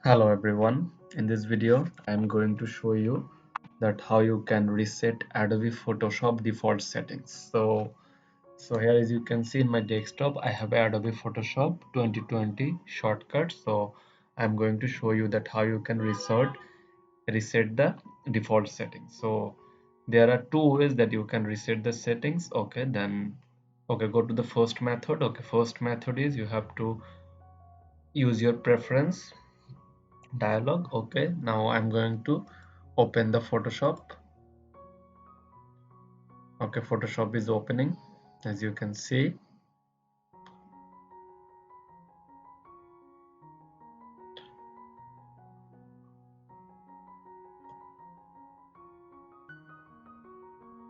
Hello everyone. In this video, I'm going to show you that how you can reset Adobe Photoshop default settings. So here as you can see in my desktop, I have Adobe Photoshop 2020 shortcut. So I'm going to show you that how you can reset the default settings. So there are two ways that you can reset the settings. Okay, go to the first method. Okay, first method is you have to use your preference dialog. Okay, now I'm going to open the Photoshop. Okay, Photoshop is opening as you can see.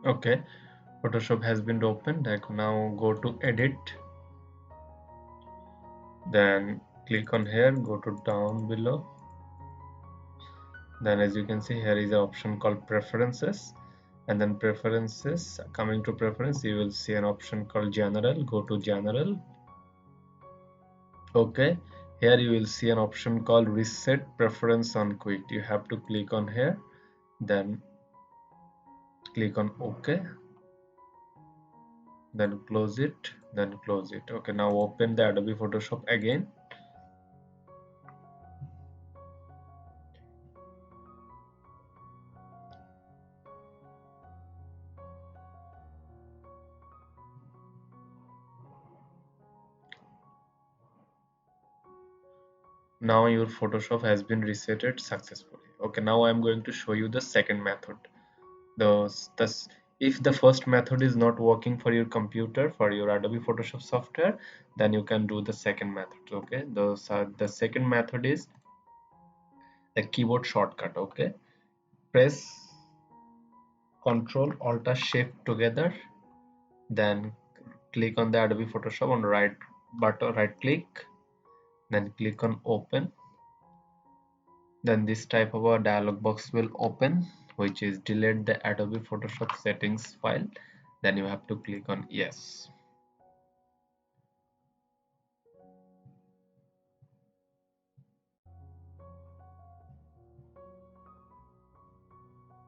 Okay, Photoshop has been opened. Like now go to edit, then click on here, go to down below. Then as you can see, here is an option called preferences, and then preferences, coming to preference, you will see an option called general. Go to general. Okay, here you will see an option called reset preference on quick. You have to click on here, then click on OK, then close it, then close it. Okay, now open the Adobe Photoshop again. Now your Photoshop has been resetted successfully. Okay, now I'm going to show you the second method. The if the first method is not working for your computer, for your Adobe Photoshop software, then you can do the second method. Okay, the second method is a keyboard shortcut. Okay, press Ctrl Alt Shift together, then click on the Adobe Photoshop on right button, right click, then click on open. Then this type of a dialog box will open, which is delete the Adobe Photoshop settings file. Then you have to click on yes.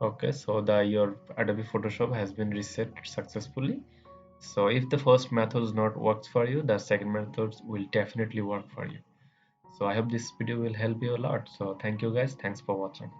Okay, so the your Adobe Photoshop has been reset successfully. So if the first method is not works for you, the second method will definitely work for you. So I hope this video will help you a lot. So thank you guys. Thanks for watching.